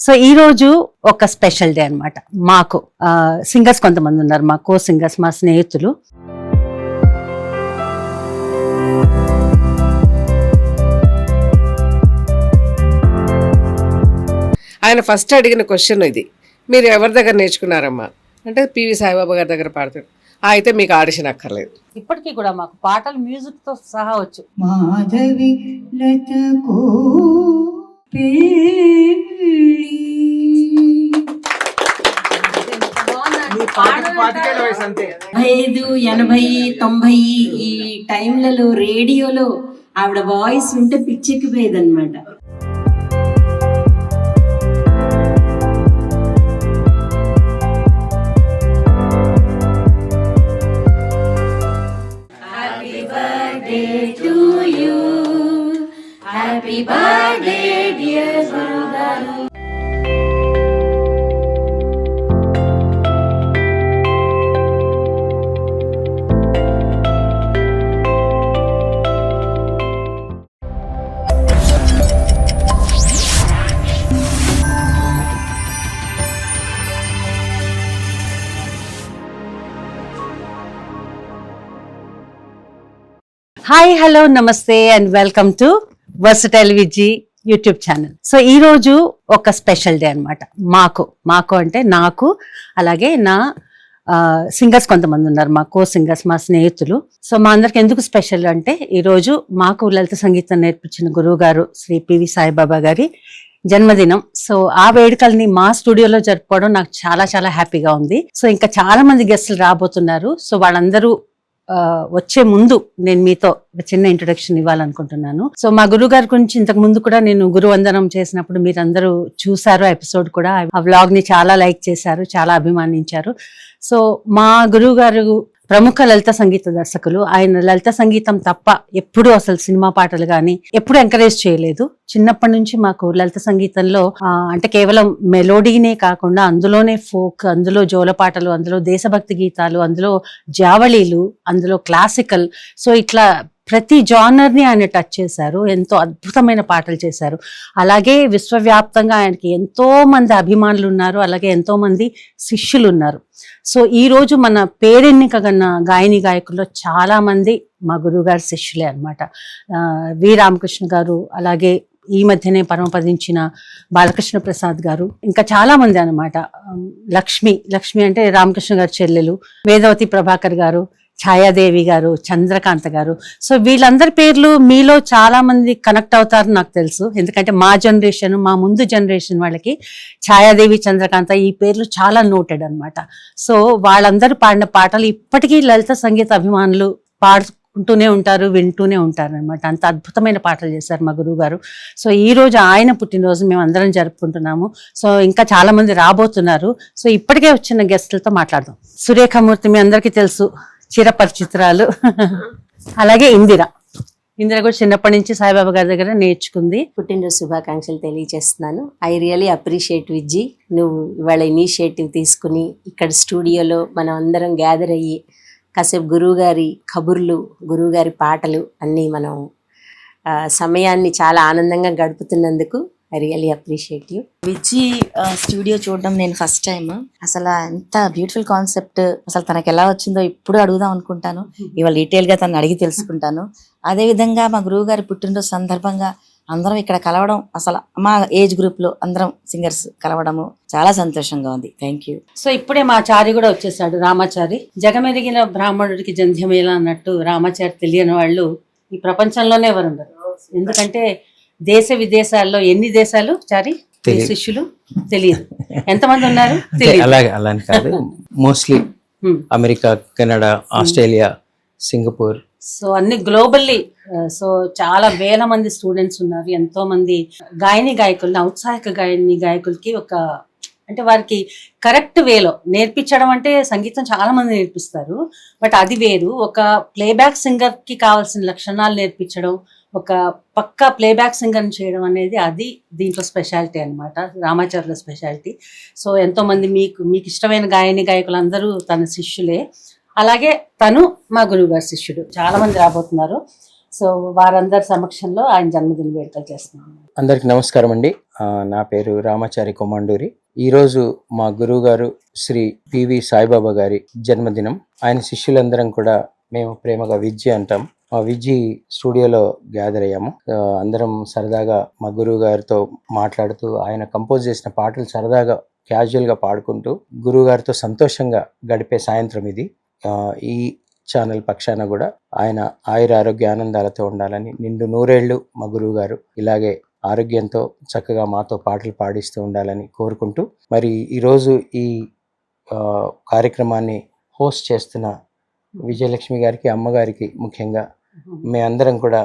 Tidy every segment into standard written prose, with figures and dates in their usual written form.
So ఈ రోజు ఒక స్పెషల్ డే అన్నమాట. మాకు సింగర్స్ కొంతమంది ఉన్నారు, మా కో సింగర్స్, మా స్నేహితులు. ఆయన ఫస్ట్ అడిగిన క్వశ్చన్ ఇది, మీరు ఎవరి దగ్గర నేర్చుకున్నారమ్మా అంటే పివి సాయిబాబా గారి దగ్గర పాడతాడు. అయితే మీకు ఆడిషన్ అక్కర్లేదు. ఇప్పటికీ కూడా మాకు పాటలు మ్యూజిక్ తో సహా వచ్చు. మాధవి లతకు 5, 80, 90 ఈ టైంలలో రేడియోలో ఆవిడ వాయిస్ ఉంటే పిచ్చెక్కిపోయేది అనమాట. Happy birthday dear Guru Garu. Hi, hello, namaste and welcome to versatile Viji YouTube channel. So ఈ రోజు ఒక స్పెషల్ డే అన్నమాట. మాకు అంటే నాకు, అలాగే నా సింగర్స్ కొంతమంది ఉన్నారు, మా కో సింగర్స్, మా స్నేహితులు. సో మా అందరికి ఎందుకు స్పెషల్ అంటే ఈరోజు మాకు లలిత సంగీతం నేర్పించిన గురువు గారు శ్రీ పివి సాయిబాబా గారి జన్మదినం. సో ఆ వేడుకల్ని మా స్టూడియోలో జరుపుకోవడం నాకు చాలా చాలా హ్యాపీగా ఉంది. సో ఇంకా చాలా మంది గెస్టులు రాబోతున్నారు. సో వాళ్ళందరూ వచ్చే ముందు నేను మీతో చిన్న ఇంట్రొడక్షన్ ఇవ్వాలనుకుంటున్నాను. సో మా గురువు గారి గురించి ఇంతకు ముందు కూడా నేను గురువందనం చేసినప్పుడు మీరందరూ చూసారు ఎపిసోడ్ కూడా. ఆ వ్లాగ్ ని చాలా లైక్ చేశారు, చాలా అభిమానించారు. సో మా గురువు గారు ప్రముఖ లలిత సంగీత దర్శకులు. ఆయన లలిత సంగీతం తప్ప ఎప్పుడు అసలు సినిమా పాటలు కానీ ఎప్పుడు ఎంకరేజ్ చేయలేదు. చిన్నప్పటి నుంచి మాకు లలిత సంగీతంలో అంటే కేవలం మెలోడీనే కాకుండా అందులోనే ఫోక్, అందులో జోలపాటలు, అందులో దేశభక్తి గీతాలు, అందులో జావళీలు, అందులో క్లాసికల్, సో ఇట్లా ప్రతి జానర్ ని ఆయన టచ్ చేశారు. ఎంతో అద్భుతమైన పాటలు చేశారు. అలాగే విశ్వవ్యాప్తంగా ఆయనకి ఎంతో మంది అభిమానులు ఉన్నారు, అలాగే ఎంతో మంది శిష్యులు ఉన్నారు. సో ఈ రోజు మన పేరెన్నిక కన్నా గాయని గాయకుల్లో చాలా మంది మా గురువు గారి శిష్యులే అనమాట. వి రామకృష్ణ గారు, అలాగే ఈ మధ్యనే పరమపదించిన బాలకృష్ణ ప్రసాద్ గారు, ఇంకా చాలా మంది అనమాట. లక్ష్మి అంటే రామకృష్ణ గారి చెల్లెలు, వేదవతి ప్రభాకర్ గారు, ఛాయాదేవి గారు, చంద్రకాంత గారు. సో వీళ్ళందరి పేర్లు మీలో చాలా మంది కనెక్ట్ అవుతారు నాకు తెలుసు. ఎందుకంటే మా జనరేషన్, మా ముందు జనరేషన్ వాళ్ళకి ఛాయాదేవి, చంద్రకాంత ఈ పేర్లు చాలా నోటెడ్ అనమాట. సో వాళ్ళందరూ పాడిన పాటలు ఇప్పటికీ లలిత సంగీత అభిమానులు పాడుకుంటూనే ఉంటారు, వింటూనే ఉంటారు అనమాట. అంత అద్భుతమైన పాటలు చేశారు మా గురువు గారు. సో ఈ రోజు ఆయన పుట్టినరోజు మేము అందరం జరుపుకుంటున్నాము. సో ఇంకా చాలా మంది రాబోతున్నారు. సో ఇప్పటికే వచ్చిన గెస్టులతో మాట్లాడదాం. సురేఖమూర్తి మీ అందరికీ తెలుసు, చిరపరిచితురాలు. అలాగే ఇందిర కూడా చిన్నప్పటి నుంచి సాయిబాబా గారి దగ్గర నేర్చుకుంది. పుట్టినరోజు శుభాకాంక్షలు తెలియజేస్తున్నాను. ఐ రియలీ అప్రిషియేట్ విజ్జి, నువ్వు ఇవాళ ఇనిషియేటివ్ తీసుకుని ఇక్కడ స్టూడియోలో మనం అందరం గ్యాదర్ అయ్యి కాసేపు గురువుగారి కబుర్లు, గురువుగారి పాటలు అన్నీ మనం సమయాన్ని చాలా ఆనందంగా గడుపుతున్నందుకు I really appreciate you. Vijji studio చూడడం నేను ఫస్ట్ టైం. అసలు ఎంత బ్యూటిఫుల్ కాన్సెప్ట్, అసలు తనకు ఎలా వచ్చిందో ఇప్పుడు అడుగుదాం అనుకుంటాను. ఇవాళ డీటెయిల్ గా తను అడిగి తెలుసుకుంటాను. అదే విధంగా మా గురువు గారి పుట్టినరోజు సందర్భంగా అందరం ఇక్కడ కలవడం, అసలు మా ఏజ్ గ్రూప్ లో అందరం సింగర్స్ కలవడము చాలా సంతోషంగా ఉంది. Thank you. సో ఇప్పుడే మా చారి కూడా వచ్చేసాడు, రామాచారి. జగమెరిగిన బ్రాహ్మణుడికి జంధ్యమేలా అన్నట్టు రామాచారి తెలియని వాళ్ళు ఈ ప్రపంచంలోనే ఎవరుండరు. ఎందుకంటే దేశ విదేశాల్లో ఎన్ని దేశాలు చారి శిష్యులు తెలియదు, ఎంతమంది ఉన్నారు అలాగే అలాని కాదు, mostly America, Canada, Australia, Singapore, so అన్ని గ్లోబల్లీ. సో చాలా వేల మంది స్టూడెంట్స్ ఉన్నారు, ఎంతో మంది గాయని గాయకుల్ని, ఔత్సాహిక గాయని గాయకులకి ఒక అంటే వారికి కరెక్ట్ వేలో నేర్పించడం. అంటే సంగీతం చాలా మంది నేర్పిస్తారు, బట్ అది వేరు. ఒక ప్లేబ్యాక్ సింగర్ కి కావాల్సిన లక్షణాలు నేర్పించడం, ఒక పక్కా ప్లేబ్యాక్ సింగర్ చేయడం అనేది అది దీంట్లో స్పెషాలిటీ అనమాట, రామాచార్యుల స్పెషాలిటీ. సో ఎంతో మంది మీకు ఇష్టమైన గాయని గాయకులు అందరూ తన శిష్యులే. అలాగే తను మా గురువు గారి శిష్యుడు. చాలా మంది రాబోతున్నారు. సో వారందరి సమక్షంలో ఆయన జన్మదిన వేడుకలు చేస్తున్నాము. అందరికి నమస్కారం అండి. నా పేరు రామాచారి కొమాండూరి. ఈరోజు మా గురువు గారు శ్రీ పివి సాయిబాబా గారి జన్మదినం. ఆయన శిష్యులందరం కూడా మేము ప్రేమగా విజ్జి అంటాం. మా విజ్జి స్టూడియోలో గ్యాదర్ అయ్యాము. అందరం సరదాగా మా గురువు గారితో మాట్లాడుతూ ఆయన కంపోజ్ చేసిన పాటలు సరదాగా క్యాజువల్గా పాడుకుంటూ గురువు గారితో సంతోషంగా గడిపే సాయంత్రం ఇది. ఈ ఛానల్ పక్షాన కూడా ఆయన ఆయుర ఆరోగ్య ఆనందాలతో ఉండాలని, నిండు నూరేళ్లు మా గురువు గారు ఇలాగే ఆరోగ్యంతో చక్కగా మాతో పాటలు పాడిస్తూ ఉండాలని కోరుకుంటూ, మరి ఈరోజు ఈ కార్యక్రమాన్ని హోస్ట్ చేస్తున్న విజయలక్ష్మి గారికి, అమ్మగారికి ముఖ్యంగా మేమందరం కూడా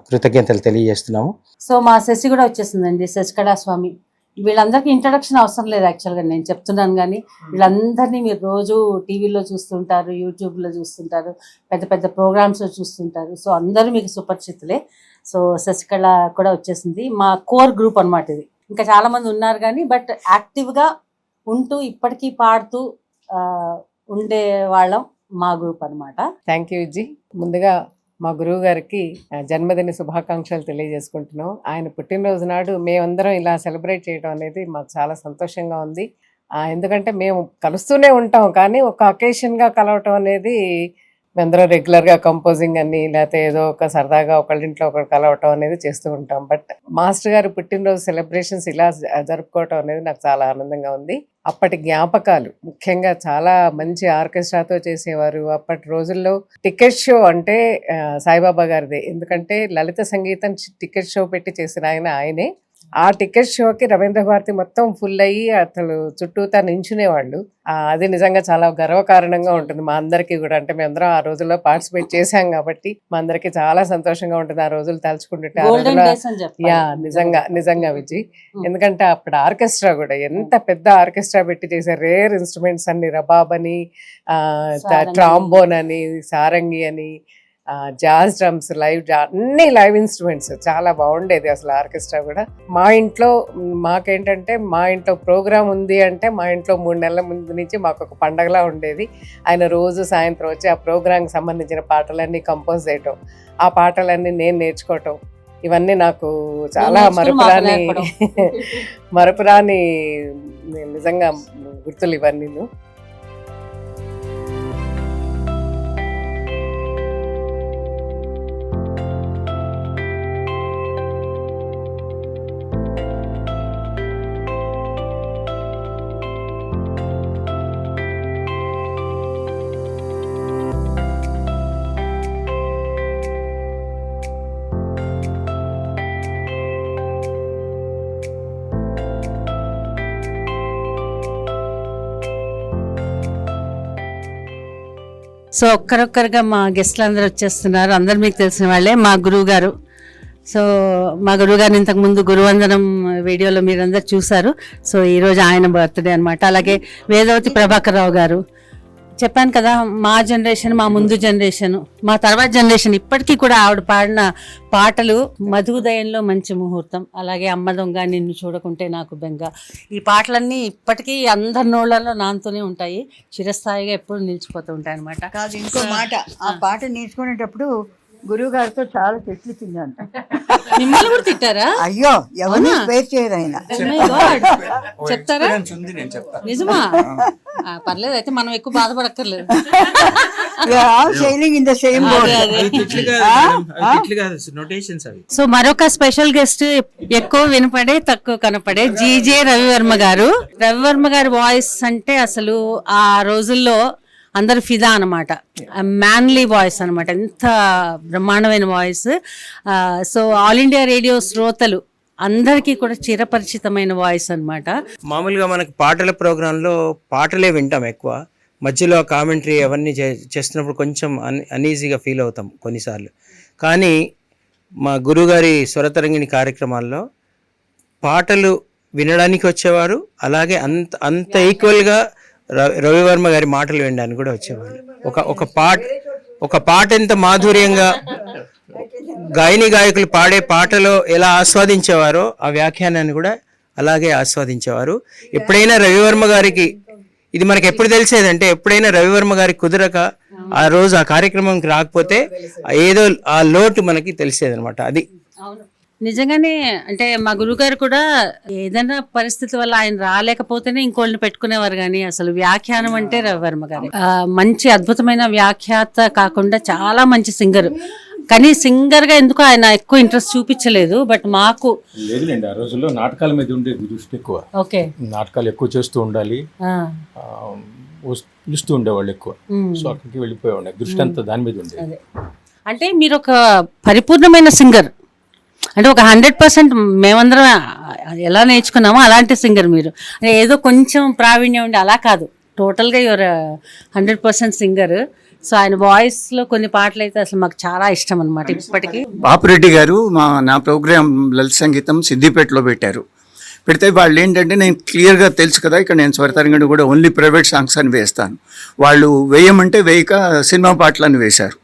కృతజ్ఞతలు తెలియజేస్తున్నాము. సో మా శశి కూడా వచ్చేసిందండి, శశికళా స్వామి. వీళ్ళందరికీ ఇంట్రడక్షన్ అవసరం లేదు యాక్చువల్గా, నేను చెప్తున్నాను. కానీ వీళ్ళందరినీ మీరు రోజు టీవీలో చూస్తుంటారు, యూట్యూబ్లో చూస్తుంటారు, పెద్ద పెద్ద ప్రోగ్రామ్స్లో చూస్తుంటారు. సో అందరూ మీకు సుపరిచితులే. సో శశికళ కూడా వచ్చేసింది. మా కోర్ గ్రూప్ అనమాట ఇది. ఇంకా చాలామంది ఉన్నారు కానీ బట్ యాక్టివ్గా ఉంటూ ఇప్పటికీ పాడుతూ ఉండే వాళ్ళం మా గ్రూప్ అనమాట. Thank you Vijji. ముందుగా మా గురువు గారికి జన్మదిన శుభాకాంక్షలు తెలియజేసుకుంటున్నాం. ఆయన పుట్టినరోజు నాడు మేమందరం ఇలా సెలబ్రేట్ చేయడం అనేది మాకు చాలా సంతోషంగా ఉంది. ఎందుకంటే మేము కలుస్తూనే ఉంటాం, కానీ ఒక అకేషన్గా కలవటం అనేది మేమందరం రెగ్యులర్గా కంపోజింగ్ అని లేకపోతే ఏదో ఒక సరదాగా ఒకళ్ళింట్లో ఒకరు కలవటం అనేది చేస్తూ ఉంటాం. బట్ మాస్టర్ గారు పుట్టినరోజు సెలబ్రేషన్స్ ఇలా జరుపుకోవటం అనేది నాకు చాలా ఆనందంగా ఉంది. అప్పటి జ్ఞాపకాలు, ముఖ్యంగా చాలా మంచి ఆర్కెస్ట్రాతో చేసేవారు. అప్పటి రోజుల్లో టికెట్ షో అంటే సాయిబాబా గారిదే. ఎందుకంటే లలిత సంగీతం టికెట్ షో పెట్టి చేసిన ఆయనే. ఆ టికెట్ షోకి రవీంద్ర భారతి మొత్తం ఫుల్ అయ్యి అసలు చుట్టూతా నించునేవాళ్ళు. అది నిజంగా చాలా గర్వకారణంగా ఉంటుంది మా అందరికీ కూడా. అంటే మేమందరం ఆ రోజుల్లో పార్టిసిపేట్ చేశాం కాబట్టి మా అందరికి చాలా సంతోషంగా ఉంటుంది ఆ రోజులు తలుచుకుంటుంటే. నిజంగా విజయ్, ఎందుకంటే అప్పుడు ఆర్కెస్ట్రా కూడా ఎంత పెద్ద ఆర్కెస్ట్రా పెట్టి చేశారు. రేర్ ఇన్స్ట్రుమెంట్స్ అన్ని, రబాబ్ అని, ట్రాంబోన్ అని, సారంగి అని, జాజ్ డ్రమ్స్, అన్ని లైవ్ ఇన్స్ట్రుమెంట్స్. చాలా బాగుండేది అసలు ఆర్కెస్ట్రా కూడా. మా ఇంట్లో మాకేంటంటే మా ఇంట్లో ప్రోగ్రామ్ ఉంది అంటే మా ఇంట్లో 3 నెలల ముందు నుంచి మాకు ఒక పండగలా ఉండేది. ఆయన రోజు సాయంత్రం వచ్చి ఆ ప్రోగ్రాంకి సంబంధించిన పాటలన్నీ కంపోజ్ చేయటం, ఆ పాటలన్నీ నేను నేర్చుకోవటం, ఇవన్నీ నాకు చాలా మరపురాని నిజంగా గుర్తులు ఇవన్నీ. సో ఒక్కరొక్కరుగా మా గెస్ట్లు అందరూ వచ్చేస్తున్నారు. అందరు మీకు తెలిసిన వాళ్ళే. మా గురువు గారు. సో మా గురువు గారిని ఇంతకుముందు గురువందనం వీడియోలో మీరందరూ చూశారు. సో ఈరోజు ఆయన బర్త్డే అనమాట. అలాగే వేదవతి ప్రభాకర్ రావు గారు. చెప్పాను కదా, మా జనరేషన్, మా ముందు జనరేషన్, మా తర్వాత జనరేషన్, ఇప్పటికీ కూడా ఆవిడ పాడిన పాటలు మధుదయంలో మంచి ముహూర్తం, అలాగే అమ్మ దొంగ, నిన్ను చూడకుంటే నాకు బెంగ, ఈ పాటలన్నీ ఇప్పటికీ అందరి నోళ్లలో నానుతూనే ఉంటాయి, చిరస్థాయిగా ఎప్పుడు నిలిచిపోతూ ఉంటాయి అనమాట. కాదు, ఇంకో మాట, ఆ పాట నేర్చుకునేటప్పుడు గురువు గారితో చాలా చెట్లు తిన్నాను. మిమ్మల్ని కూడా తిట్టారా? అయ్యో, ఎవరిని పేరు చేయదు ఆయన. చెప్తారా? నిజమా? పర్లేదు, అయితే మనం ఎక్కువ బాధపడక్కర్లేదు. సో మరొక స్పెషల్ గెస్ట్, ఎక్కువ వినపడే తక్కువ కనపడే జీజే రవివర్మ గారు. రవివర్మ గారి వాయిస్ అంటే అసలు ఆ రోజుల్లో అందరు ఫిదా అనమాట. మ్యాన్లీ వాయిస్ అనమాట, ఎంత బ్రహ్మాండమైన voice. So all India radio శ్రోతలు అందరికీ కూడా చిరపరిచితమైన వాయిస్ అనమాట. మామూలుగా మనకు పాటల ప్రోగ్రాంలో పాటలే వింటాం ఎక్కువ, మధ్యలో కామెంటరీ అవన్నీ చేస్తున్నప్పుడు కొంచెం అనీజీగా ఫీల్ అవుతాం కొన్నిసార్లు. కానీ మా గురుగారి స్వరతరంగిణి కార్యక్రమాల్లో పాటలు వినడానికి వచ్చేవారు, అలాగే అంత ఈక్వల్గా రవివర్మ గారి మాటలు వినడానికి కూడా వచ్చేవాళ్ళు. ఒక పాట ఎంత మాధుర్యంగా గాయకులు పాడే పాటలో ఎలా ఆస్వాదించేవారో ఆ వ్యాఖ్యానాన్ని కూడా అలాగే ఆస్వాదించేవారు. ఎప్పుడైనా రవివర్మ గారికి, ఇది మనకి ఎప్పుడు తెలిసేదంటే, ఎప్పుడైనా రవివర్మ గారికి కుదరక ఆ రోజు ఆ కార్యక్రమంకి రాకపోతే ఏదో ఆ లోటు మనకి తెలిసేది అనమాట. అది నిజంగానే అంటే మా గురుగారు కూడా ఏదైనా పరిస్థితి వల్ల ఆయన రాలేకపోతేనే ఇంకోళ్ళని పెట్టుకునేవారు, కానీ అసలు వ్యాఖ్యానం అంటే రవివర్మ గారు మంచి అద్భుతమైన వ్యాఖ్యాత కాకుండా చాలా మంచి సింగర్. కానీ సింగర్ గా ఎందుకు ఆయన ఎక్కువ ఇంట్రెస్ట్ చూపించలేదు. బట్ మాకు లేదులేండి, ఆ రోజుల్లో నాటకాల మీద ఉండేది దృష్టి ఎక్కువ. ఓకే, నాటకాలు ఎక్కువ చేస్తూ ఉండాలి, పిలుస్తూ ఉండేవాళ్ళు ఎక్కువ. సో అక్కడికి వెళ్ళిపోయేవాళ్ళు, దృష్టి అంతా దాని మీద ఉండేది. అంటే మీరు ఒక పరిపూర్ణమైన సింగర్, అంటే ఒక 100% మేమందరం ఎలా నేర్చుకున్నామో అలాంటి సింగర్ మీరు. అంటే ఏదో కొంచెం ప్రావీణ్యం ఉండి అలా కాదు, టోటల్గా యువర్ 100% సింగర్. సో ఆయన వాయిస్ లో కొన్ని పాటలు అయితే అసలు మాకు చాలా ఇష్టం అనమాట ఇప్పటికీ. పాపిరెడ్డి గారు నా ప్రోగ్రామ్ లలిత సంగీతం సిద్దిపేటలో పెట్టారు. పెడితే వాళ్ళు ఏంటంటే, నేను క్లియర్గా తెలుసు కదా ఇక్కడ నేను స్వరతరంగడు కూడా ఓన్లీ ప్రైవేట్ సాంగ్స్ అని వేస్తాను. వాళ్ళు వేయమంటే వేయక సినిమా పాటలని వేశారు.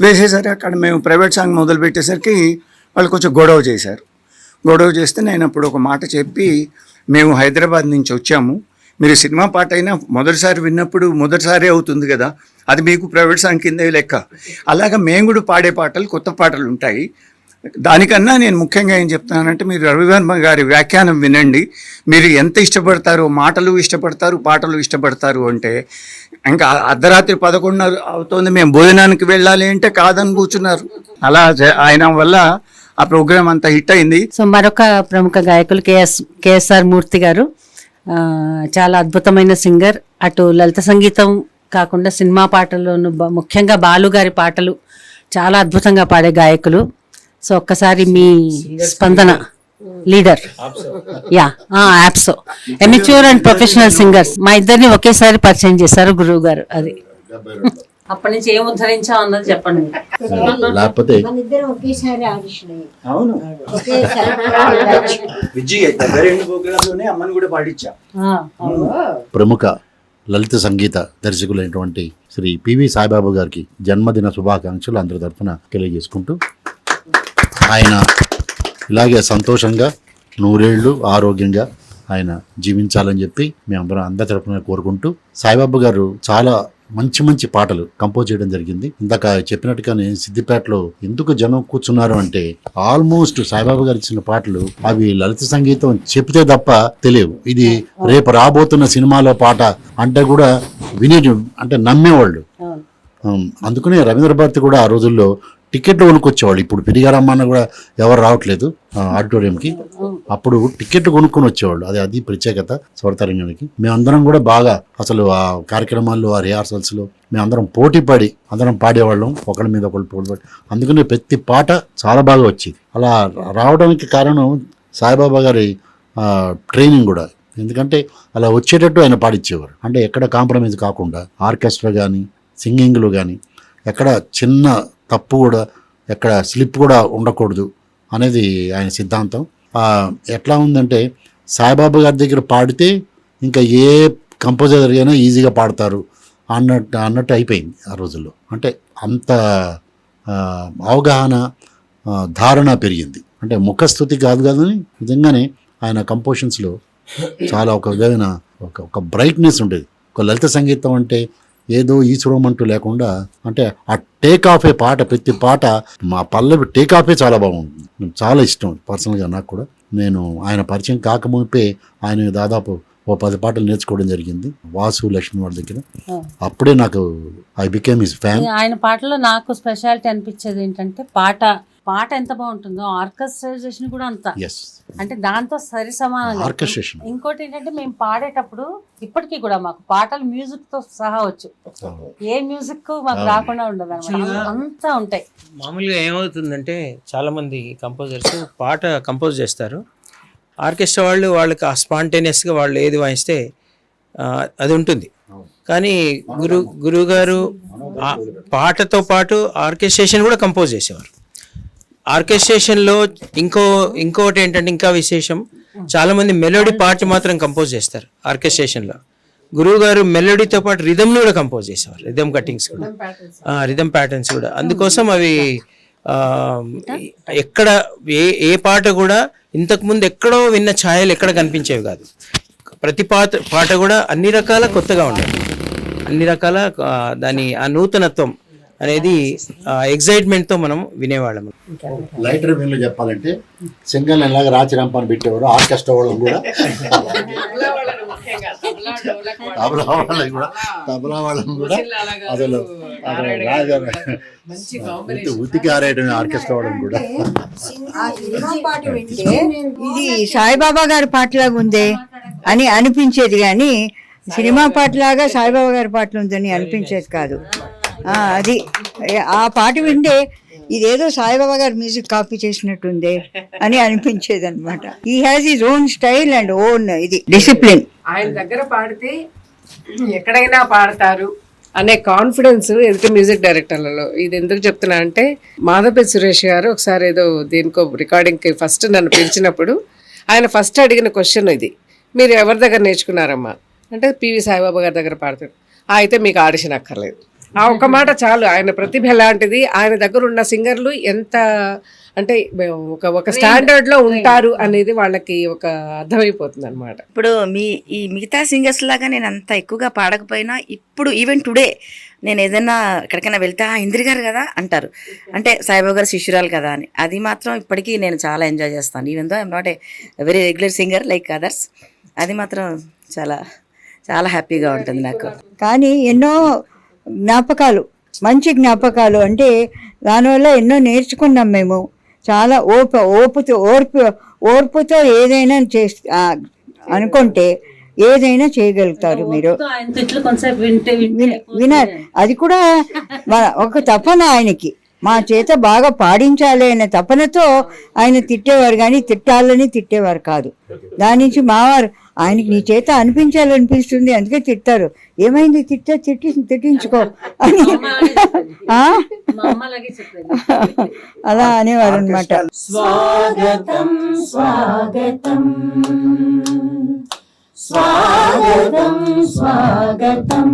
వేసేసరికి అక్కడ మేము ప్రైవేట్ సాంగ్ మొదలు పెట్టేసరికి వాళ్ళు కొంచెం గొడవ చేశారు. గొడవ చేస్తే నేను అప్పుడు ఒక మాట చెప్పి, మేము హైదరాబాద్ నుంచి వచ్చాము, మీరు సినిమా పాట అయినా మొదటిసారి విన్నప్పుడు మొదటిసారి అవుతుంది కదా, అది మీకు ప్రైవేట్ సాంగ్ కింద లెక్క. అలాగా మేము కూడా పాడే పాటలు కొత్త పాటలు ఉంటాయి. దానికన్నా నేను ముఖ్యంగా ఏం చెప్తానంటే, మీరు రవివర్మ గారి వ్యాఖ్యానం వినండి. మీరు ఎంత ఇష్టపడతారో, మాటలు ఇష్టపడతారు, పాటలు ఇష్టపడతారు. అంటే ఇంకా అర్ధరాత్రి 11 అవుతోంది, మేము భోజనానికి వెళ్ళాలి అంటే కాదని కూర్చున్నారు. అలా ఆయన వల్ల ఆ ప్రోగ్రామ్ అంతా హిట్ అయింది. సో మరొక ప్రముఖ గాయకులు కేఎస్ఆర్ మూర్తి గారు, చాలా అద్భుతమైన సింగర్. అటు లలిత సంగీతం కాకుండా సినిమా పాటల్లోనూ ముఖ్యంగా బాలు గారి పాటలు చాలా అద్భుతంగా పాడే గాయకులు. సో ఒక్కసారి మీ స్పందన. లీడర్, యా, యాప్సో ఎమిచ్యూర్ అండ్ ప్రొఫెషనల్ సింగర్స్, మా ఇద్దరిని ఒకేసారి పరిచయం చేశారు గురువు గారు. అది అప్పటి నుంచి ఏం ఉద్ధరించాం అన్నది చెప్పండి. లేకపోతే అవును, విజయ్ ప్రోగ్రాంలోనే అమ్మని కూడా పాడించా. ప్రముఖ లలిత సంగీత దర్శకులైనటువంటి శ్రీ పివి సాయిబాబా గారికి జన్మదిన శుభాకాంక్షలు అందరి తరఫున తెలియజేసుకుంటూ, ఆయన ఇలాగే సంతోషంగా 100 ఏళ్ళు ఆరోగ్యంగా ఆయన జీవించాలని చెప్పి మేము అందరి తరఫున కోరుకుంటూ, సాయిబాబా గారు చాలా మంచి మంచి పాటలు కంపోజ్ చేయడం జరిగింది. ఇందాక చెప్పినట్టుగానే సిద్దిపేటలో ఎందుకు జనం కూర్చున్నారు అంటే, ఆల్మోస్ట్ సాయిబాబా గారు ఇచ్చిన పాటలు అవి లలిత సంగీతం చెప్తే తప్ప తెలియవు. ఇది రేపు రాబోతున్న సినిమాలో పాట అంటే కూడా అంటే నమ్మేవాళ్ళు. అందుకనే రవీంద్ర భారతి కూడా ఆ రోజుల్లో టికెట్లు కొనుక్కొచ్చేవాళ్ళు. ఇప్పుడు పెరిగారమ్మన్న కూడా ఎవరు రావట్లేదు ఆడిటోరియంకి. అప్పుడు టికెట్లు కొనుక్కొని వచ్చేవాళ్ళు. అది ప్రత్యేకత స్వరతరంగానికి. మేమందరం కూడా బాగా అసలు ఆ కార్యక్రమాల్లో, ఆ రిహార్సల్స్లో మేమందరం పోటీ పడి అందరం పాడేవాళ్ళం, ఒకళ్ళ మీద ఒకళ్ళు పోటీ పడి. అందుకనే ప్రతి పాట చాలా బాగా వచ్చింది. అలా రావడానికి కారణం సాయిబాబా గారి ట్రైనింగ్ కూడా. ఎందుకంటే అలా వచ్చేటట్టు ఆయన పాడిచ్చేవారు. అంటే ఎక్కడ కాంప్రమైజ్ కాకుండా ఆర్కెస్ట్రా కానీ సింగింగ్లు కానీ ఎక్కడ చిన్న తప్పు కూడా, ఎక్కడ స్లిప్ కూడా ఉండకూడదు అనేది ఆయన సిద్ధాంతం. ఎట్లా ఉందంటే, సాయిబాబా గారి దగ్గర పాడితే ఇంకా ఏ కంపోజర్ అయినా ఈజీగా పాడతారు అన్నట్టు అయిపోయింది ఆ రోజుల్లో. అంటే అంత అవగాహన, ధారణ పెరిగింది. అంటే ముఖస్థుతి కాదు కానీ నిజంగానే ఆయన కంపోజిషన్స్లో చాలా ఒక విధమైన ఒక బ్రైట్నెస్ ఉండేది. ఒక లలిత సంగీతం అంటే ఏదో ఈశ్వరం అంటూ లేకుండా, అంటే ఆ టేక్ ఆఫ్ ఏ పాట, ప్రతి పాట మా పల్లవి టేక్ ఆఫే చాలా బాగుంటుంది. చాలా ఇష్టం పర్సనల్గా నాకు కూడా. నేను ఆయన పరిచయం కాకమునిపే ఆయన దాదాపు 10 పాటలు నేర్చుకోవడం జరిగింది వాసు లక్ష్మి వాళ్ళ దగ్గర. అప్పుడే నాకు ఐ బికేమ్ హిస్ ఫ్యాన్. ఆయన పాటలో నాకు స్పెషాలిటీ అనిపించేది ఏంటంటే, పాట ఎంత బాగుంటుందో ఆర్కెస్ట్రైజేషన్ కూడా అంత, అంటే దాంతో సరి సమానంగా. ఇంకోటి ఏంటంటే, మేము పాడేటప్పుడు ఇప్పటికీ కూడా మాకు పాటలు మ్యూజిక్ తో సహా వచ్చు. ఏ మ్యూజిక్ మాకు రాకుండా ఉండదు అన్నమాట, అంతా ఉంటాయి. మామూలుగా ఏమవుతుందంటే, చాలా మంది కంపోజర్స్ పాట కంపోజ్ చేస్తారు, ఆర్కెస్ట్రా వాళ్ళకి ఆ స్పాంటేనియస్గా వాళ్ళు ఏది వాయిస్తే అది ఉంటుంది. కానీ గురువు గారు పాటతో పాటు ఆర్కెస్ట్రేషన్ కూడా కంపోజ్ చేసేవారు. ఆర్కెస్ట్రేషన్లో ఇంకోటి ఏంటంటే, ఇంకా విశేషం, చాలా మంది మెలోడీ పార్ట్ మాత్రం కంపోజ్ చేస్తారు ఆర్కెస్ట్రేషన్లో. గురువు గారు మెలోడీతో పాటు రిథమ్ని కూడా కంపోజ్ చేసేవారు, రిథమ్ కట్టింగ్స్ కూడా, రిథమ్ ప్యాటర్న్స్ కూడా. అందుకోసం అవి ఎక్కడ ఏ పాట కూడా ఇంతకుముందు ఎక్కడో విన్న ఛాయలు ఎక్కడ కనిపించేవి కాదు. ప్రతి పాట కూడా అన్ని రకాల కొత్తగా ఉండేది. అన్ని రకాల దాని ఆ నూతనత్వం అనేది ఎగ్జైట్మెంట్ తో మనం వినేవాళ్ళం. లైటర్ మీన్లో చెప్పాలంటే సింగల్ ఎలాగ రాచిరంపాన్ని పెట్టేవారు ఆర్కెస్ట్రా వాళ్ళని కూడా తబలా వాళ్ళని కూడా అసలు ఉతికి ఆరేయడం ఆర్కెస్ట్రా వాళ్ళని కూడా. ఆ సినిమా పాట వింటే ఇది సాయిబాబా గారి పాటలాగా ఉందే అని అనిపించేది, కానీ సినిమా పాటలాగా సాయిబాబా గారి పాటలు ఉందని అనిపించేది కాదు. అది ఆ పాట వింటే ఇదేదో సాయిబాబా గారి మ్యూజిక్ కాపీ చేసినట్టుందే అని అనిపించేది అనమాట. ఈ has his own style and own ఇది డిసిప్లిన్. ఆయన దగ్గర పాడితే ఎక్కడైనా పాడతారు అనే కాన్ఫిడెన్స్ ఎదుటి మ్యూజిక్ డైరెక్టర్లలో. ఇది ఎందుకు చెప్తున్నా అంటే మాధవపల్లి సురేష్ గారు ఒకసారి ఏదో దేనికో రికార్డింగ్కి ఫస్ట్ నన్ను పిలిచినప్పుడు ఆయన ఫస్ట్ అడిగిన క్వశ్చన్ ఇది, మీరు ఎవరి దగ్గర నేర్చుకున్నారమ్మా అంటే పివి సాయిబాబా గారి దగ్గర పాడతాడు. అయితే మీకు ఆడిషన్ అక్కర్లేదు. ఆ ఒక్క మాట చాలు. ఆయన ప్రతిభ ఎలాంటిది, ఆయన దగ్గర ఉన్న సింగర్లు ఎంత అంటే ఒక స్టాండర్డ్ లో ఉంటారు అనేది వాళ్ళకి ఒక అర్థమైపోతుంది అనమాట. ఇప్పుడు ఈ మిగతా సింగర్స్ లాగా నేను అంత ఎక్కువగా పాడకపోయినా ఇప్పుడు ఈవెన్ టుడే నేను ఏదైనా ఎక్కడికైనా వెళ్తే ఇంద్రి గారు కదా అంటారు, అంటే సాయిబాబా గారు శిష్యురాలు కదా అని. అది మాత్రం ఇప్పటికీ నేను చాలా ఎంజాయ్ చేస్తాను. Even though I'm not a very regular singer like others. అది మాత్రం చాలా చాలా హ్యాపీగా ఉంటుంది నాకు. కానీ ఎన్నో జ్ఞాపకాలు, మంచి జ్ఞాపకాలు, అంటే దానివల్ల ఎన్నో నేర్చుకున్నాం మేము. చాలా ఓర్పుతో ఏదైనా అనుకుంటే ఏదైనా చేయగలుగుతారు మీరు. వినారు, అది కూడా ఒక తపన ఆయనకి. మా చేత బాగా పాడించాలి అనే తపనతో ఆయన తిట్టేవారు, కానీ తిట్టాలని తిట్టేవారు కాదు. దాని నుంచి మావారు ఆయనకి నీ చేత అనిపించాలనిపిస్తుంది అందుకే తిట్టారు, ఏమైంది తిట్టించుకో అని అలా అనేవారు అనమాట. స్వాగతం స్వాగతం స్వాగతం స్వాగతం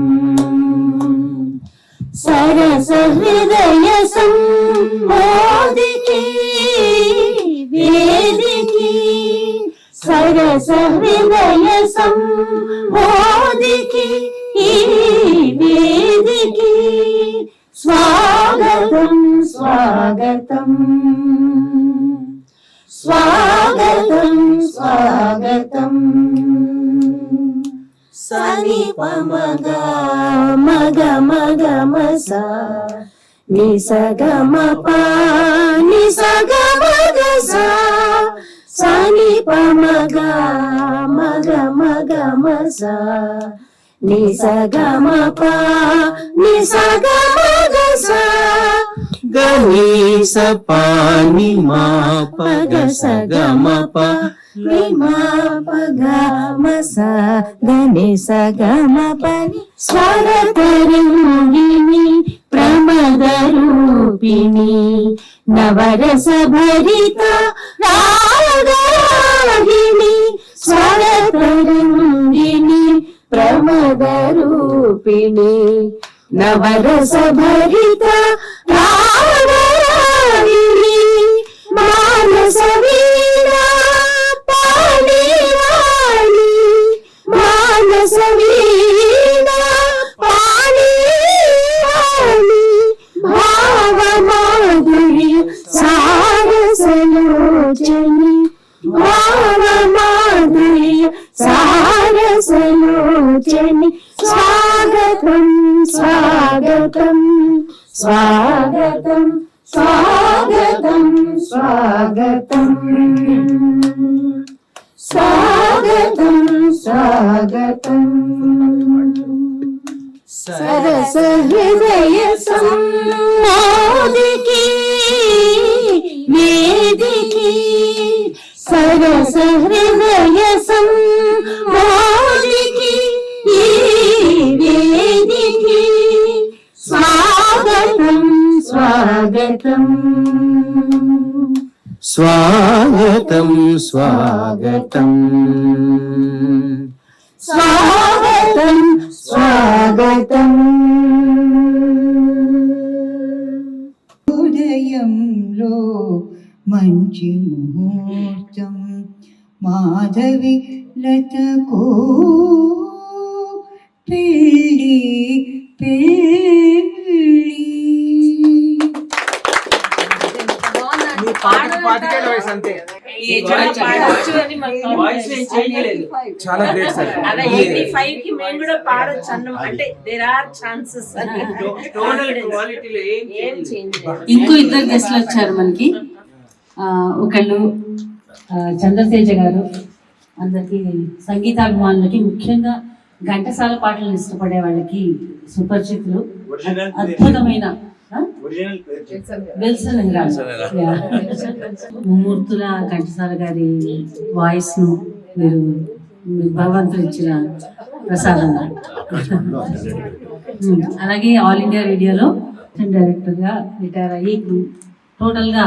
సరస హృదయ సంమోదికి వేదికి సరస హృదయ సంమోదికి వేదికి స్వాగతం స్వాగతం స్వాగతం స్వాగతం సని పమగ మగ మగ మస ని సగ మప ని సగ మగ స సని పమగ మగ మగ మస ని సగ మప ని సగ మగ స గని స పాని మా పగ సగ మప ని మా పగ మస గని సగ మప స్వరతరంగిణి ప్రమద రూపిణి నవరస భరిత రాగరాగిణి స్వరతరంగిణి ప్రమద రూపిణి నవరస భరిత రాగరాగిణి మానస వీణా పాణివాణి మానస వీణా పాణివాణి భావ మాధుర్య సారసలోచని భావ మాధుర్య సారసలోచని స్వాగతం స్వాగతం స్వాగతం స్వాగతం స్వాగతం స్వాగతం స్వాగతం సరస హృదయ సంమోదికి వేదికి సరస హృదయ సంమోదికి వేదికి స్వాగతం స్వాగతం స్వాగతం స్వాగతం స్వాగతం స్వాగతం. ఉదయంలో మంచి ముహూర్తం మాధవి లతకు పెళ్ళి చాలా గ్రేట్ సార్. అలా 85 కి మేము కూడా పాడొచ్చు అన్నం అంటే దేర్ ఆర్ ఛాన్సెస్. ఇంకో ఇద్దరు గెస్ట్లు వచ్చారు మనకి. ఒకళ్ళు చంద్రతేజ గారు. అందరికి సంగీతాభిమానులకి, ముఖ్యంగా ఘంటసాల పాటలను ఇష్టపడే వాళ్ళకి సుపరిచితులు. అద్భుతమైన విల్సన్ మూర్తుల ఘంటసాల గారి వాయిస్ ను మీరు భగవంతుడు ఇచ్చిన ప్రసాదం. అలాగే ఆల్ ఇండియా రేడియోలో డైరెక్టర్ గా రిటైర్ అయ్యి టోటల్ గా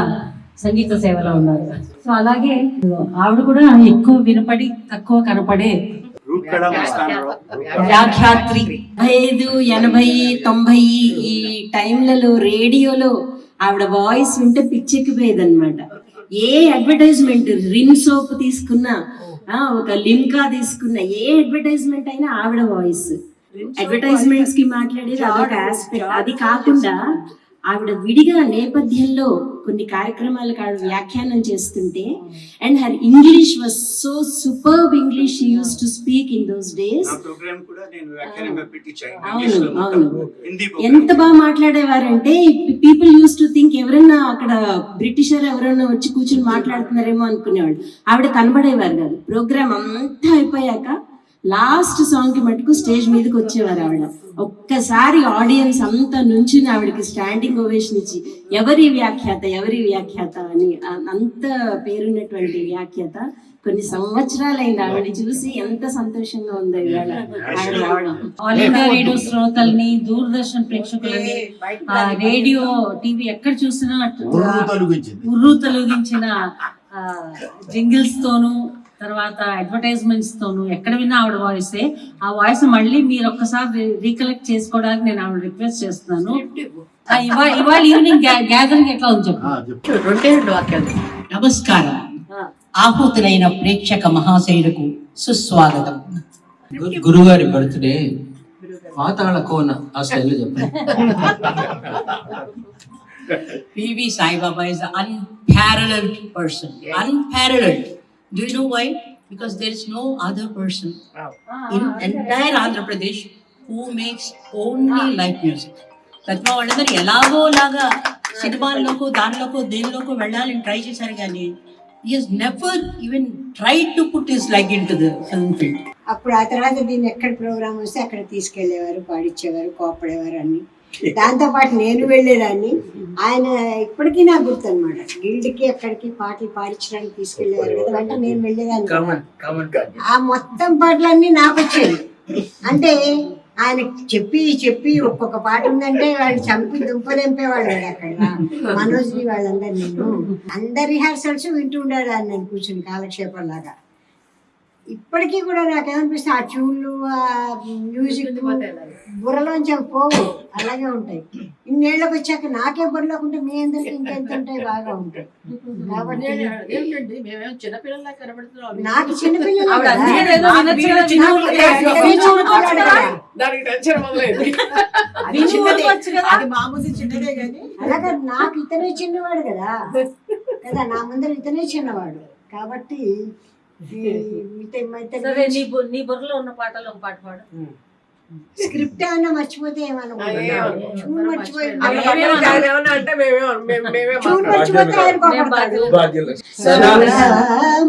సంగీత సేవలో ఉన్నారు. సో అలాగే ఆవిడ కూడా ఎక్కువ వినపడి తక్కువ కనపడే వ్యాఖ్యాత్రి. 85, 80, 90 ఈ టైంలలో రేడియోలో ఆవిడ వాయిస్ వింటే పిచ్చెక్కిపోయేదన్నమాట. ఏ అడ్వర్టైజ్మెంట్, రిన్ సోప్ తీసుకున్నా, ఒక లిమ్కా తీసుకున్నా, ఏ అడ్వర్టైజ్మెంట్ అయినా ఆవిడ వాయిస్. అడ్వర్టైజ్మెంట్స్ కి మాట్లాడేది అదొక ఆస్పెక్ట్. అది కాకుండా ఆవిడ విడిగా నేపథ్యంలో కొన్ని కార్యక్రమాలకు ఆవిడ వ్యాఖ్యానం చేస్తుంటే, and her English was so superb English she used to speak in those days. అవును అవును, ఎంత బాగా మాట్లాడేవారంటే పీపుల్ యూస్ టు థింక్ ఎవరన్నా అక్కడ బ్రిటిషర్ ఎవరన్నా వచ్చి కూర్చొని మాట్లాడుతున్నారేమో అనుకునేవాళ్ళు. ఆవిడ కనబడేవారు కాదు. ప్రోగ్రామ్ అంతా అయిపోయాక లాస్ట్ సాంగ్ కి మటుకు స్టేజ్ మీదకి వచ్చేవారు ఆవిడ. ఒక్కసారి ఆడియన్స్ అంతా నుంచి ఆవిడకి స్టాండింగ్ ఓవేషన్ ఇచ్చి ఎవరి వ్యాఖ్యాత అని, అంత పేరున్నటువంటి వ్యాఖ్యాత. కొన్ని సంవత్సరాలైంది ఆవిడ చూసి, ఎంత సంతోషంగా ఉందో ఇవాళ ఆవిడ రావడం. ఆల్ ఇండియా రేడియో శ్రోతల్ని, దూరదర్శన్ ప్రేక్షకులని, రేడియో టీవీ ఎక్కడ చూసినా ఉర్రు తొలగించిన జింగిల్స్ తోనూ, తర్వాత అడ్వర్టైజ్మెంట్స్ తోను ఎక్కడ విన్నా ఆవిడ వాయిసే. ఆ వాయిస్ మళ్ళీ మీరు ఒక్కసారి రీకలెక్ట్ చేసుకోవడానికి నేను ఆవిడ రిక్వెస్ట్ చేస్తున్నాను. ఇవాళ ఈవినింగ్ గ్యాదరింగ్ ఎట్లా ఉంది చెప్పు. నమస్కారం. ఆహుతులైన ప్రేక్షక మహాశయులకు సుస్వాగతం. గురుగారి బర్త్డే పాతాళ కోన ఆ స్టైల్లో చెప్పండి. PV Sai Baba is an unparalleled person. Unparalleled. Do you know why? Because there is no other person in entire Andhra Pradesh who makes only live music. తత్వ వాళ్ళందరూ ఎలాగోలాగా సినిమాల్లోకో దానిలోకో దేనిలోకో వెళ్ళాలని ట్రై చేశారు కానీ he has never even tried to put his leg into the film field. అప్పుడు ఆ తర్వాత దీన్ని ఎక్కడ ప్రోగ్రామ్ వస్తే అక్కడ తీసుకెళ్లేవారు, పాడిచ్చేవారు, కోపడేవారు అన్ని. దాంతో పాటు నేను వెళ్ళేదాన్ని. ఆయన ఇప్పటికీ నాకు గుర్తు అనమాట. గిల్డ్కి అక్కడికి పాటలు పాడించడానికి తీసుకెళ్లేవారు కదా, అంటే నేను వెళ్ళేదాన్ని. ఆ మొత్తం పాటలన్నీ నాకు వచ్చేవి. అంటే ఆయన చెప్పి ఒక్కొక్క పాట ఉందంటే వాళ్ళు చంపి దుంపదెంపేవాళ్ళు కదా అక్కడ. మనోజ్ని వాళ్ళందరూ నేను అందరి రిహార్సల్స్ వింటూ ఉండేదాన్ని నేను కూర్చుని కాలక్షేపంలాగా. ఇప్పటికీ కూడా నాకేమనిపిస్తే ఆ ట్యూన్లు, ఆ మ్యూజిక్ బుర్రలోంచి పోవు, అలాగే ఉంటాయి. ఇన్నేళ్ళకి వచ్చాక నాకే బుర్రలోకి ఉంటే మీ అందరికి ఇంకెంత ఉంటాయి, బాగా ఉంటాయి. కాబట్టి నాకు చిన్నపిల్లలు అలాగే నాకు ఇతనే చిన్నవాడు కదా, నా ముందర ఇతనే చిన్నవాడు. కాబట్టి నీ బుర్రలో ఉన్న పాటలు ఒక పాట పాడు. స్క్రిప్ట్ ఏమన్నా మర్చిపోతే ఏమన్నా మర్చిపోయి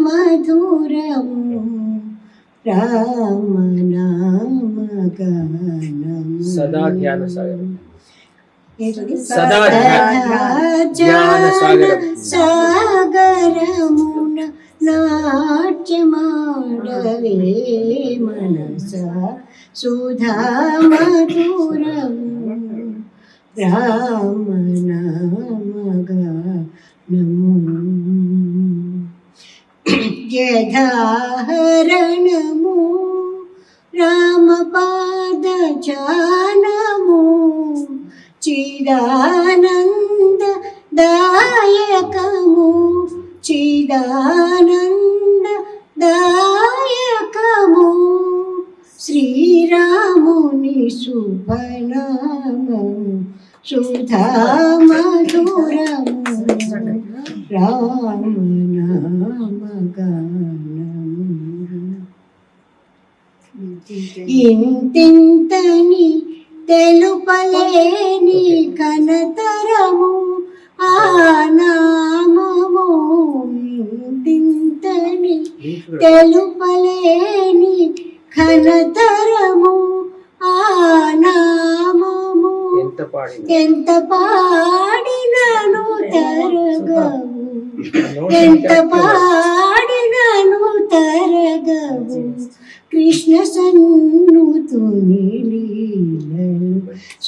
మధురము రామనామగానం సదా ధ్యాన సాగరం. సాగరమున నాట్యమాడవే మనస సుధా మధురము రామనామగానము యథాహరణము రామపాద జానము చిదానంద దాయకము చిదానంద దాయకము శ్రీరాము రాముని శుభనామము సుధా మధురము రామనామగానము ఇంతింతని తెలుపలేని కనతరము ఆ నామము ఇంతింతని తెలుపలేని ఘనతరము ఆ నామము ఎంత పాడినను తరగవు ఎంత పాడినను తరగవు కృష్ణ సన్నుతుని లీలలు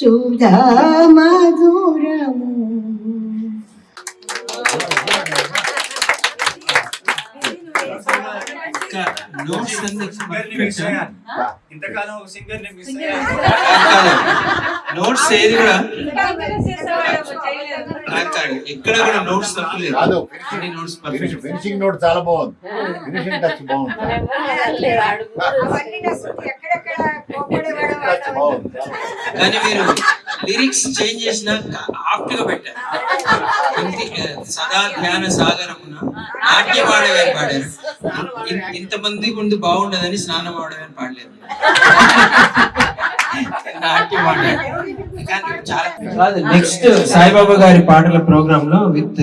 సుధా మధురము. నోట్స్ ఏది కూడా ఎక్కడ కూడా నోట్స్ తప్పలేదు. నోట్స్ ఫినిషింగ్ నోట్ చాలా బాగుంది, ఫినిషింగ్ టచ్ బాగుంది. కానీ మీరు లిరిక్స్ చేంజ్ చేసిన ఆప్ట్ గా పెట్టారు. సదా ధ్యాన సాగరమున నాట్యం ఆడేవారు పాడారు. ఇంతమంది ముందు బాగుండదని స్నానం ఆడేవారు పాడలేదు. నాట్యం ఆడారు. కాదు, నెక్స్ట్ సాయిబాబా గారి పాటల ప్రోగ్రామ్ లో విత్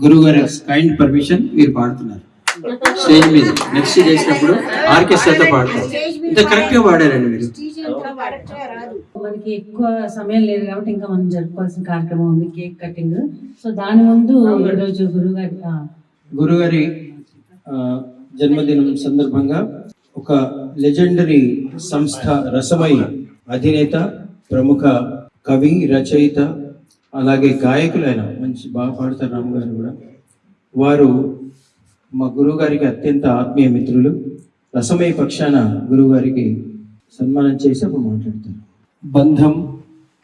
గురువు గారి కైండ్ పర్మిషన్ మీరు పాడుతున్నారు స్టేజ్ మీద. నెక్స్ట్ చేసినప్పుడు ఆర్కెస్ట్రాతో పాడతారు. ఇంత కరెక్ట్ గా పాడారండి మీరు. మనకి ఎక్కువ సమయం లేదు కాబట్టి ఇంకా మనం జరుపుకోవాల్సిన కార్యక్రమం ఉంది, కేక్ కటింగ్. సో దాని ముందు ఈరోజు గురుగారి జన్మదినం సందర్భంగా ఒక లెజెండరీ సంస్థ రసమై అధినేత, ప్రముఖ కవి, రచయిత, అలాగే గాయకులైన మంచి బాగా పాడతారు రాము గారు కూడా. వారు మా గురువు గారికి అత్యంత ఆత్మీయ మిత్రులు. రసమయ పక్షాన గురువు గారికి సన్మానం చేసి అప్పుడు మాట్లాడతారు. బంధం,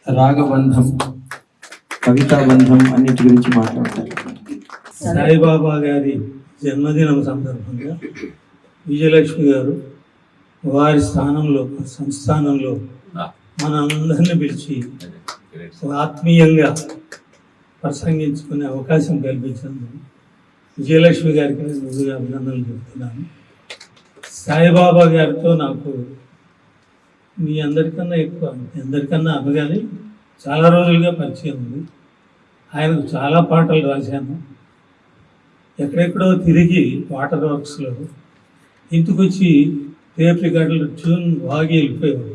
రాగబంధం, కవితా బంధం అన్నిటి గురించి మాట్లాడతారు. సాయిబాబా గారి జన్మదినం సందర్భంగా విజయలక్ష్మి గారు వారి స్థానంలో, సంస్థానంలో మన అందరిని పిలిచి ఆత్మీయంగా ప్రసంగించుకునే అవకాశం కల్పించినందుకు విజయలక్ష్మి గారికి నేను ముందుగా అభినందనలు చెప్తున్నాను. సాయిబాబా గారితో నాకు మీ అందరికన్నా ఎక్కువ, అందరికన్నా అనగానే చాలా రోజులుగా పరిచయం ఉంది. ఆయనకు చాలా పాటలు రాశాను. ఎక్కడెక్కడో తిరిగి వాటర్ వర్క్స్లో ఇంటికి వచ్చి టేప్ రికార్డులు ట్యూన్ వాగి వెళ్ళిపోయేవాడు.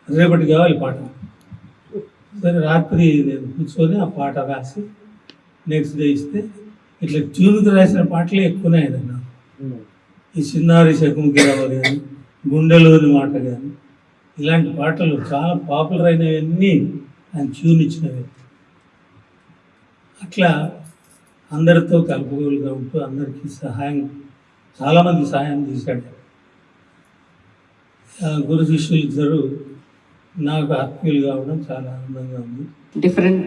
రేపటి కావాలి పాట. సరే రాత్రి నేను కూర్చొని ఆ పాట రాసి నెక్స్ట్ డే ఇస్తే ఇట్లా ట్యూన్కి రాసిన పాటలే ఎక్కువనే ఆయన నాకు. ఈ చిన్నారి శకుంకి రావ కానీ, గుండెలోని మాట కానీ, ఇలాంటి పాటలు చాలా పాపులర్ అయినవన్నీ ఆయన ట్యూన్ ఇచ్చినవి. అట్లా అందరితో కలుపుగోలుగా ఉంటూ అందరికీ చాలామంది సహాయం చేశాడు. గురు శిష్యులు ఇద్దరు నాకు ఆత్మీయులు కావడం చాలా ఆనందంగా ఉంది. డిఫరెంట్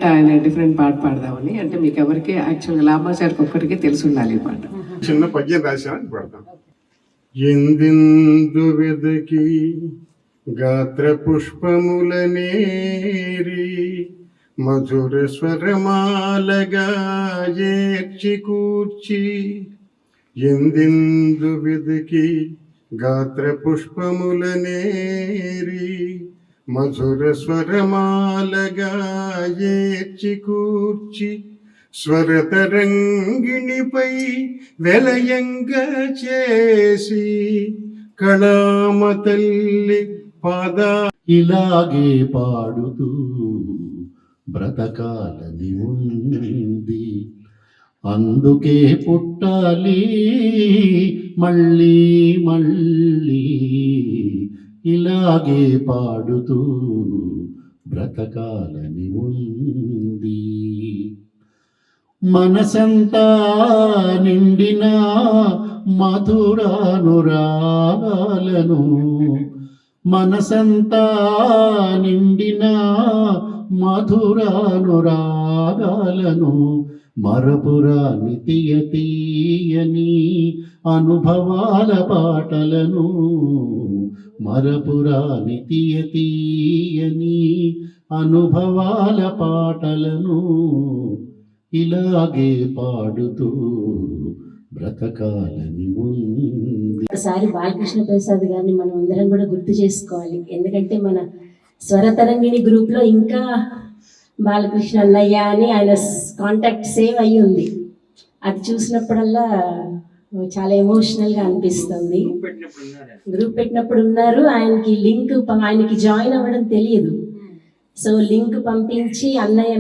పాట పాడదామని. అంటే మీకు ఎవరికి యాక్చువల్గా లామాచారికి ఒక్కరికి తెలిసి ఉండాలి ఈ పాట. చిన్న పద్యం రాశాను, పడతాం. ఎందిందు వెదకి గాత్ర పుష్పములనేరి మధుర స్వరమాలగా చేర్చి కూర్చి. ఎందిందు వెదకి గాత్ర పుష్పములనేరి మధుర స్వరమాలగా చేర్చి కూర్చి. స్వరతరంగిణిపై వెలయంగా చేసి కళామ తల్లి పాద ఇలాగే పాడుతూ బ్రతకాలని ఉంది, అందుకే పుట్టాలి మళ్ళీ మళ్ళీ. ఇలాగే పాడుతూ బ్రతకాలని ఉంది. మనసంతా నిండిన మధురానురాగాలను, మనసంతా నిండిన మధురానురాగాలను మరపురాని తీయని అనుభవాల పాటలను మరపురాని తీయని అనుభవాల పాటలను ఇలాగే పాడుతూ బ్రతకాలని ఉంది. ఒకసారి బాలకృష్ణ ప్రసాద్ గారిని మనం అందరం కూడా గుర్తు చేసుకోవాలి. ఎందుకంటే మన స్వరతరంగిణి గ్రూప్లో ఇంకా బాలకృష్ణ అన్నయ్య అని ఆయన కాంటాక్ట్ సేవ్ అయ్యి ఉంది. అది చూసినప్పుడల్లా చాలా ఎమోషనల్గా అనిపిస్తుంది. గ్రూప్ పెట్టినప్పుడు ఉన్నారు. ఆయనకి లింక్ ఆయనకి జాయిన్ అవ్వడం తెలియదు. సో లింక్ పంపించి అన్నయ్య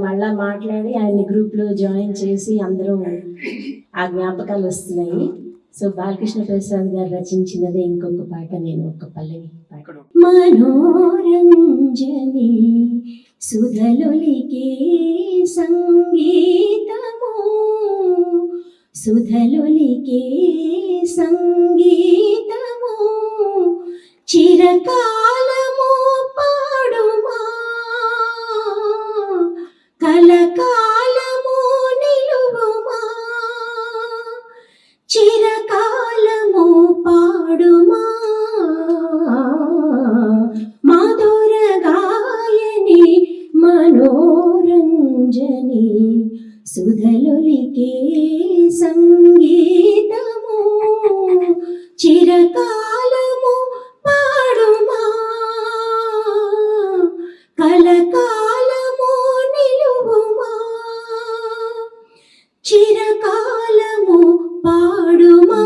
మళ్ళా మాట్లాడి ఆయన్ని గ్రూప్లో జాయిన్ చేసి అందరూ ఆ జ్ఞాపకాలు వస్తున్నాయి. సో బాలకృష్ణ ప్రసాద్ గారు రచించినదే ఇంకొక పాట, నేను ఒక పల్లవి పాట. మనోరంజని సుధలులికే సంగీతము, సుధలులికే సంగీతము, చిరకాలము పాడుమా, కలకాలము నిలువుమా, చిరకాలము పాడుమా, మధుర గాయని మనోరంజని సుధలులికే సంగీతము, చిరకాలము పాడుమా, కలకాలము నిలువుమా, చిరకాలము పాడుమా,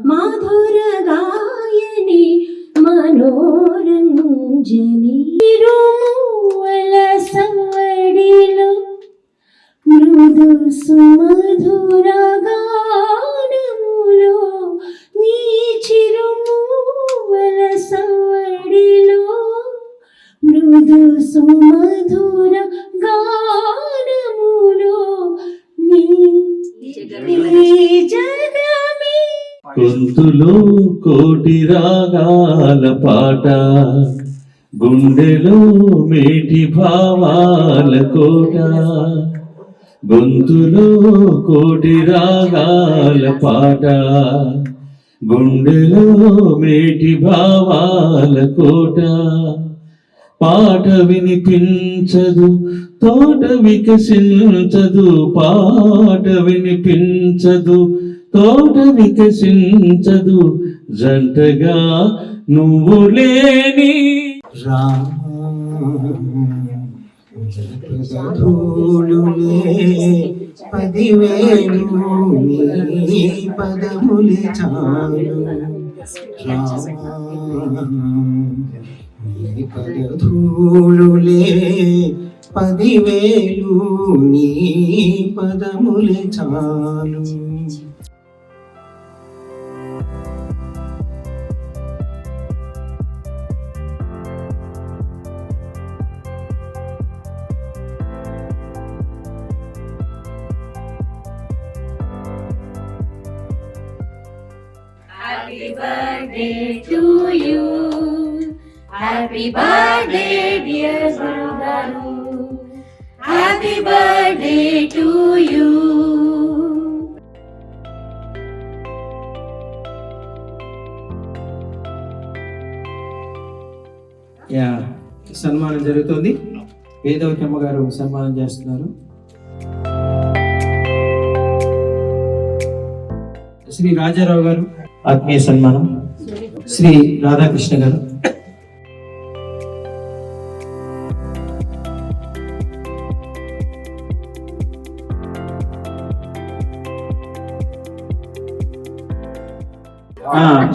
మధుర గాయని మనోరంజని. తిరుమల సవడిలో మృదు సుమధుర గానములో, నీ చిరుమూవల సవడిలో మృదు సుమధుర గానములో, నీ జగమే. గొంతులో కోటి రాగాల పాట, గుండెలో మేటి భావాల కోట, గొంతులో కోటి రాగాల పాట, గుండెలో మేటి భావాల కోట, పాట వినిపించదు తోట వికసించదు, పాట వినిపించదు తోట వికసించదు, జంటగా నువ్వు లేని రాధూలులే 10,000 నీ పదములే చాలు, నీ పదధూలులే 10,000 నీ పదములే చాలు. Happy birthday to you, happy birthday dear Guru Garu, happy birthday to you. సన్మానం జరుగుతుంది. వేదవతమ్మ గారు సన్మానం చేస్తున్నారు. శ్రీ రాజారావు గారు ఆత్మీయ సన్మానం. శ్రీ రాధాకృష్ణ గారు.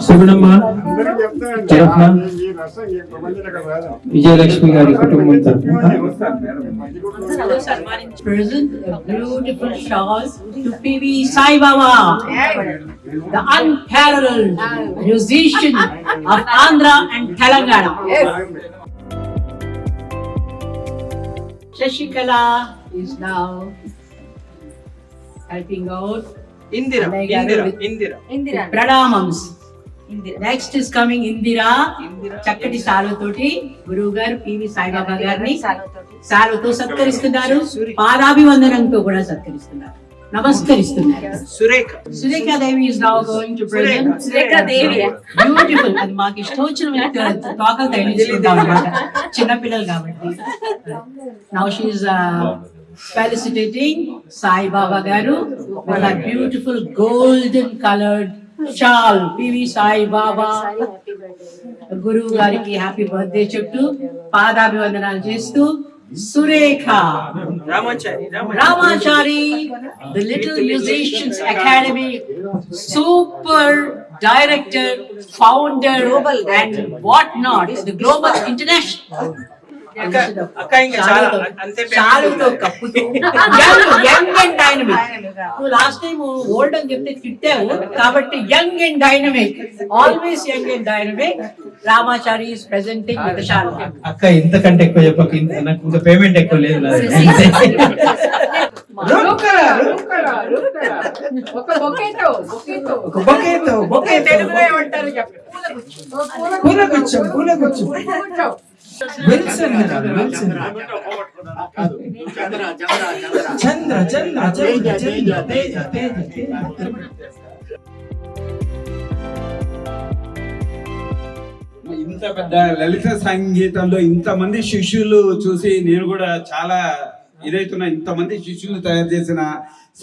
సుగుణమ్మ, చరఫ్న, విజయలక్ష్మి గారి కుటుంబం తరఫున Present a beautiful shawls to PV Sai Baba, the unparalleled musician of Andhra and Telangana. Shashikala is now helping out. Indira. Pranamams. Next is coming Indira. చక్కటి సాలుతోటి గురువు గారు పివి సాయిబాబా గారిని సాలుతో సత్కరిస్తున్నారు. పాదాభివందనంతో కూడా సత్కరిస్తున్నారు. నమస్కరిస్తున్నారు. సురేఖ దేవి is now going to present. Surekha Devi beautiful. అది మాకు ఇష్టం వచ్చిన తోకలు తగిలించుకుంటాం అన్నమాట, చిన్నపిల్లలు కాబట్టి. Now she is felicitating Sai Baba garu with a beautiful golden colored shawl. PV Sai Baba గురువు గారికి హ్యాపీ బర్త్డే చెప్తూ పాదాభివందనాలు చేస్తూ Surekha Ramachari, the Little Musicians Academy super director, founder and what not, the global international. చాలుతో కప్పుతూ young and dynamic. నువ్వు last time old అని చెప్తే తిట్టావు కాబట్టి young and dynamic, always young and dynamic. Ramachari is presenting with shawl. అక్క ఇంతకంటే ఎక్కువ చెప్పక, నాకు ఇంకా పేమెంట్ ఎక్కువ లేదు. ఇంత పెద్ద లలిత సంగీతంలో ఇంతమంది శిష్యులు చూసి నేను కూడా చాలా ఇదైతున్నా. ఇంతమంది శిష్యులు తయారు చేసిన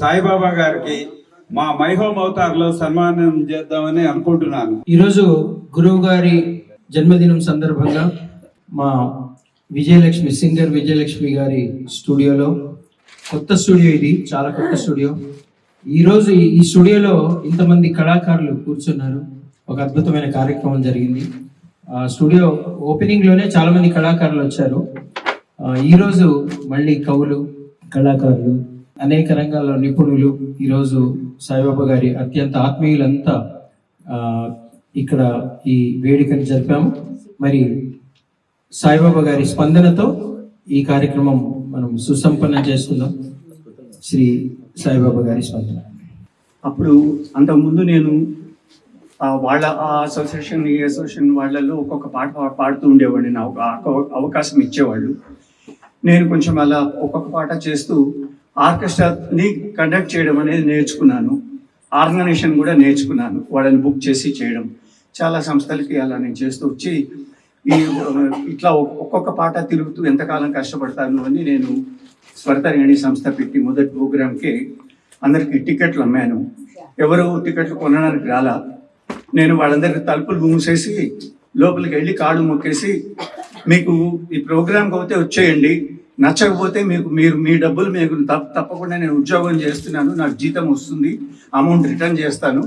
సాయిబాబా గారికి మా మైహోమ్ అవతార్లో సన్మానం చేద్దామని అనుకుంటున్నాను. ఈరోజు గురువు గారి జన్మదినం సందర్భంగా మా విజయలక్ష్మి, సింగర్ విజయలక్ష్మి గారి స్టూడియోలో, కొత్త స్టూడియో ఇది, చాలా కొత్త స్టూడియో. ఈరోజు ఈ స్టూడియోలో ఇంతమంది కళాకారులు కూర్చున్నారు. ఒక అద్భుతమైన కార్యక్రమం జరిగింది. స్టూడియో ఓపెనింగ్లోనే చాలా మంది కళాకారులు వచ్చారు. ఈరోజు మళ్ళీ కవులు, కళాకారులు, అనేక రంగాల్లో నిపుణులు, ఈరోజు సాయిబాబా గారి అత్యంత ఆత్మీయులంతా ఇక్కడ ఈ వేడుకను జరిపాము. మరి సాయిబాబా గారి స్పందనతో ఈ కార్యక్రమం మనం సుసంపన్నం చేసుకుందాం. శ్రీ సాయిబాబా గారి స్పందన. అప్పుడు అంతకుముందు నేను వాళ్ళ ఆ అసోసియేషన్, ఈ అసోసియేషన్ వాళ్ళల్లో ఒక్కొక్క పాట పాడుతూ ఉండేవాడిని. నాకు అవకాశం ఇచ్చేవాళ్ళు. నేను కొంచెం అలా ఒక్కొక్క పాట చేస్తూ ఆర్కెస్ట్రాని కండక్ట్ చేయడం అనేది నేర్చుకున్నాను. ఆర్గనైజేషన్ కూడా నేర్చుకున్నాను, వాళ్ళని బుక్ చేసి చేయడం. చాలా సంస్థలకి అలా నేను చేస్తూ వచ్చి ఇట్లా ఒక్కొక్క పాట తిరుగుతూ ఎంతకాలం కష్టపడతాను అని నేను స్వరతరంగిణి సంస్థ పెట్టి మొదటి ప్రోగ్రామ్కి అందరికి టికెట్లు అమ్మాను. ఎవరు టికెట్లు కొనడానికి రాలా. నేను వాళ్ళందరికీ తలుపులు మూసేసి లోపలికి వెళ్ళి కాళ్ళు మొక్కేసి, మీకు ఈ ప్రోగ్రామ్కి పోతే వచ్చేయండి, నచ్చకపోతే మీరు మీ డబ్బులు మీకు తప్పకుండా నేను ఉద్యోగం చేస్తున్నాను, నాకు జీతం వస్తుంది, అమౌంట్ రిటర్న్ చేస్తాను,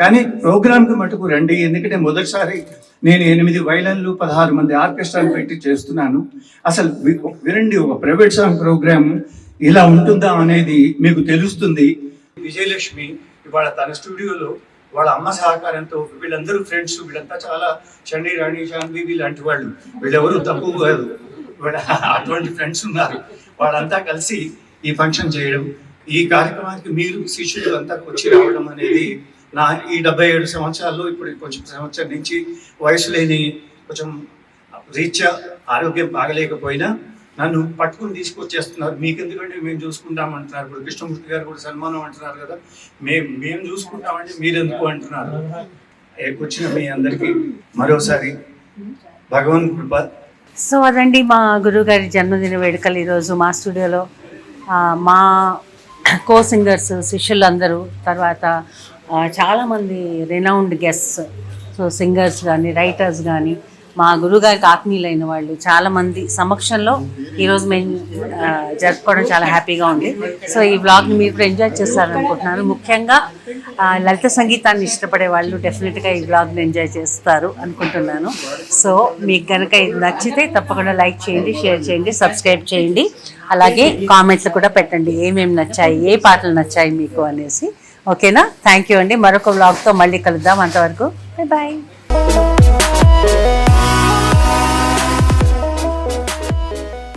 కానీ ప్రోగ్రామ్కి మటుకు రండి. ఎందుకంటే మొదటిసారి నేను 8 వైలన్లు 16 మంది ఆర్కెస్ట్రాని పెట్టి చేస్తున్నాను. అసలు వినండి, ఒక ప్రైవేట్ సాంగ్ ప్రోగ్రామ్ ఇలా ఉంటుందా అనేది మీకు తెలుస్తుంది. విజయలక్ష్మి ఇవాళ తన స్టూడియోలో వాళ్ళ అమ్మ సహకారంతో, వీళ్ళందరూ ఫ్రెండ్స్, వీళ్ళంతా చాలా చండీ, రాణి, శాంతి లాంటి వాళ్ళు, వీళ్ళెవరూ తక్కువ కాదు, అటువంటి ఫ్రెండ్స్ ఉన్నారు. వాళ్ళంతా కలిసి ఈ ఫంక్షన్ చేయడం, ఈ కార్యక్రమానికి మీరు శిష్యులు అంతా వచ్చి రావడం అనేది నా ఈ 77 సంవత్సరాల్లో ఇప్పుడు కొంచెం సంవత్సరం నుంచి వయసు లేని, కొంచెం రీత్యా ఆరోగ్యం బాగలేకపోయినా నన్ను పట్టుకుని తీసుకొచ్చేస్తున్నారు. మీకు ఎందుకంటే మేము చూసుకుంటామంటున్నారు. ఇప్పుడు కృష్ణమూర్తి గారు కూడా సన్మానం అంటున్నారు కదా, మేము చూసుకుంటామంటే మీరెందుకు అంటున్నారు. వచ్చిన మీ అందరికీ మరోసారి భగవాన్ కృప. సో అదండి మా గురువుగారి జన్మదిన వేడుకలు ఈరోజు మా స్టూడియోలో. మా కో సింగర్స్, శిష్యులందరూ, తర్వాత చాలామంది రెనౌండ్ గెస్ట్స్, సో సింగర్స్ కానీ, రైటర్స్ కానీ, మా గురువుగారికి ఆత్మీయులైన వాళ్ళు చాలామంది సమక్షంలో ఈరోజు మేము జరుపుకోవడం చాలా హ్యాపీగా ఉంది. సో ఈ వ్లాగ్ని మీరు కూడా ఎంజాయ్ చేస్తారనుకుంటున్నాను. ముఖ్యంగా లలిత సంగీతాన్ని ఇష్టపడే వాళ్ళు డెఫినెట్గా ఈ వ్లాగ్ని ఎంజాయ్ చేస్తారు అనుకుంటున్నాను. సో మీకు కనుక ఇది నచ్చితే తప్పకుండా లైక్ చేయండి, షేర్ చేయండి, సబ్స్క్రైబ్ చేయండి. అలాగే కామెంట్స్ కూడా పెట్టండి, ఏమేమి నచ్చాయి, ఏ పాటలు నచ్చాయి మీకు అనేసి. ఓకేనా? థ్యాంక్ యూ అండి. మరొక వ్లాగ్తో మళ్ళీ కలుద్దాం. అంతవరకు బాయ్ బాయ్.